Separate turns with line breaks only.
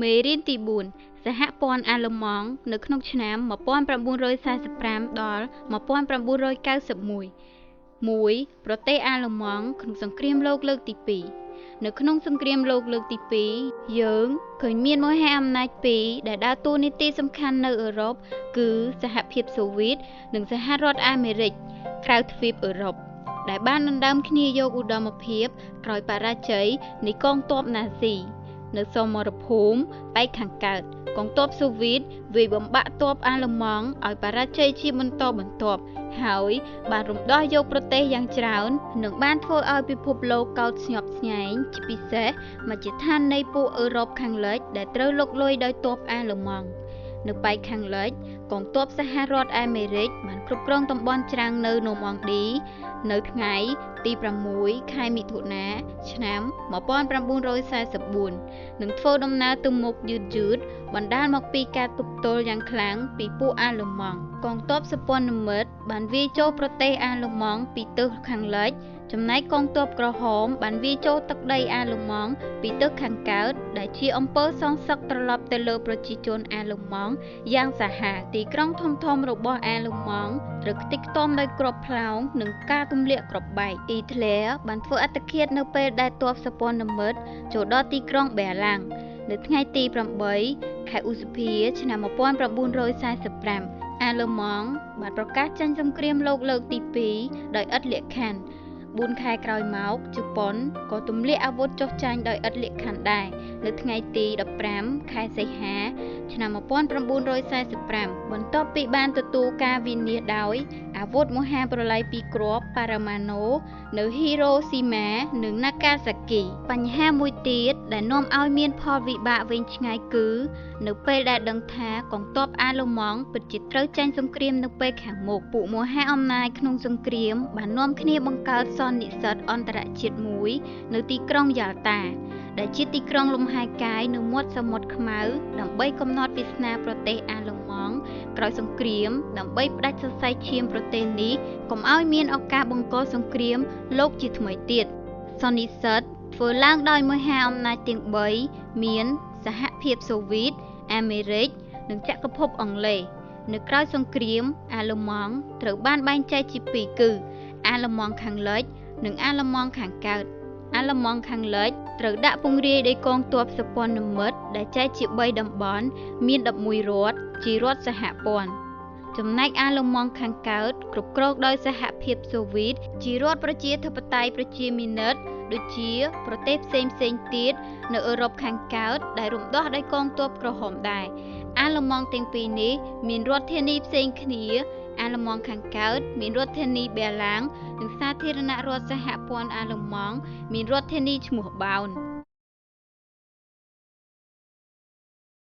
មេរៀនទី4សហព័ន្ធអាល្លឺម៉ង់នៅក្នុងឆ្នាំ1945ដល់1991 1. ប្រទេសអាល្លឺម៉ង់ក្នុងសង្គ្រាមលោកលើកទី2 នៅក្នុងសង្គ្រាមលោកលើកទី2 យើងឃើញមានមហាអំណាចពីរដែលដើរតួនាទីសំខាន់នៅអឺរ៉ុបគឺសហភាពសូវៀតនិងសហរដ្ឋអាមេរិកក្រៅទ្វីបអឺរ៉ុបដែលបានដណ្ដើមគ្នាយកឧត្តមភាពក្រោយបរាជ័យនៃកងទ័ពណាស៊ីនៅសមរភូមិប៉ែកខាងកើតកងទ័ពសូវៀតវាយបំបាក់ទ័ពអាល្លឺម៉ង់ឲ្យបរាជ័យជាបន្តបន្ទាប់ហើយបានរំដោះយកប្រទេសយ៉ាងច្រើននិងបានធ្វើឲ្យពិភពលោកកោតស្ញប់ស្ញែងជាពិសេសមជ្ឈដ្ឋាននៃពួកអឺរ៉ុបខាងលិចដែលត្រូវលុកលុយដោយទ័ពអាល្លឺម៉ង់នៅប៉ែកខាងលិចកងទ័ពសហរដ្ឋអាមេរិកបានគ្រប់គ្រងតំបន់ច្រាំងនៅណូម៉ង់ឌីនៅថ្ងៃទី6 ខែមិថុនាឆ្នាំ1944និងធ្វើដំណើរទៅមុខយឺតបណ្ដាលមកពីការទប់ទល់យ៉ាងខ្លាំងពីពួកអាល្លឺម៉ង់កងទ័ពសម្ព័ន្ធមិត្តបានវាយចូលប្រទេសអាល្លឺម៉ង់ពីទិសខាងលិចចំណែកកងទ័ពក្រហមបានវាយចូលទឹកដីអាល្លឺម៉ង់ពីទិសខាងកើតដែលជាអំពើសងសឹកត្រឡប់ទៅលើប្រជាជនអាល្លឺម៉ង់យ៉ាងសាហាវទីក្រុងធំៗរបស់អាល្លឺម៉ង់ត្រូវខ្ទេចខ្ទាំដោយគ្រាប់ផ្លោងនិងការទម្លាក់គ្រាប់បែកអ៊ីតឡែរបានធ្វើអត្តឃាតនៅពេលដែលទ័ពសម្ព័ន្ធមិត្តចូលដល់ទីក្រុងប៊ែឡាំងនៅថ្ងៃទី8 ខែឧសភាឆ្នាំ1945អាល្លឺម៉ង់បានប្រកាសចេញសង្គ្រាមលោកលើកទី2ដោយឥតលក្ខខណ្ឌ4 ខែក្រោយមកជប៉ុនក៏ទម្លាក់អាវុធចុះចាញ់ដោយឥតលក្ខខណ្ឌដែរនៅថ្ងៃទី15 ខែសីហាឆ្នាំ1945បន្ទាប់ពីបានទទួលការវិនាសដោយអាវុធមហាប្រល័យពីរគ្រាប់ប៉ារ៉ាម៉ាណូនៅហ៊ីរ៉ូស៊ីម៉ានិងណាកាសាគីបញ្ហាមួយទៀតដែលនាំឲ្យមានផលវិបាកវែងឆ្ងាយគឺនៅពេលដែលដឹងថាកងទ័ពអាល្លឺម៉ង់ពិតជាត្រូវចាញ់សង្គ្រាមនៅពេលខាងមុខពួកមហាអំណាចក្នុងសង្គ្រាមបាននាំគ្នាបង្កើតសន្និសីទអន្តរជាតិមួយនៅទីក្រុងយ៉ាល់តាដែលជាទីក្រុងលំហែកាយនៅមាត់សមុទ្រខ្មៅដើម្បីកំណត់វាសនាប្រទេសអាល្លឺម៉ង់ក្រោយសង្គ្រាមដើម្បីផ្ដាច់សរសៃឈាមប្រទេសនេះកុំឲ្យមានឱកាសបង្កសង្គ្រាមលោកជាថ្មីទៀតសន្និសីទធ្វើឡើងដោយមហាអំណាចទាំង3មានសហភាពសូវៀតអាមេរិកនិងចក្រភពអង់គ្លេសនៅក្រៅសង្គ្រាមអាល្លឺម៉ង់ត្រូវបានបែងចែកជាពីរគឺអាល្លឺម៉ង់ខាងលិចនិងអាល្លឺម៉ង់ខាងកើតអាល្លឺម៉ង់ខាងលិចត្រូវដាក់ពង្រាយដោយកងទ័ពសម្ព័ន្ធមិត្តដែលចែកជា3តំបន់មាន11រដ្ឋជារដ្ឋសហព័ន្ធចំណែកអាល្លឺម៉ង់ខាងកើតគ្រប់គ្រងដោយសហភាពសូវៀតជារដ្ឋប្រជាធិបតេយ្យប្រជាមានិតដូចជាប្រទេសផ្សេងទៀតនៅអឺរ៉ុបខាងកើតដែលរំដោះដោយកងទ័ពក្រហមដែរអាល្លឺម៉ង់ទាំងពីរនេះមានរដ្ឋធានីផ្សេងគ្នាអាល្លឺម៉ង់ខាងកើតមានរដ្ឋធានីប៊ែឡាំងនិងសាធារណរដ្ឋសហព័ន្ធអាល្លឺម៉ង់មានរដ្ឋធានីឈ្មោះបោន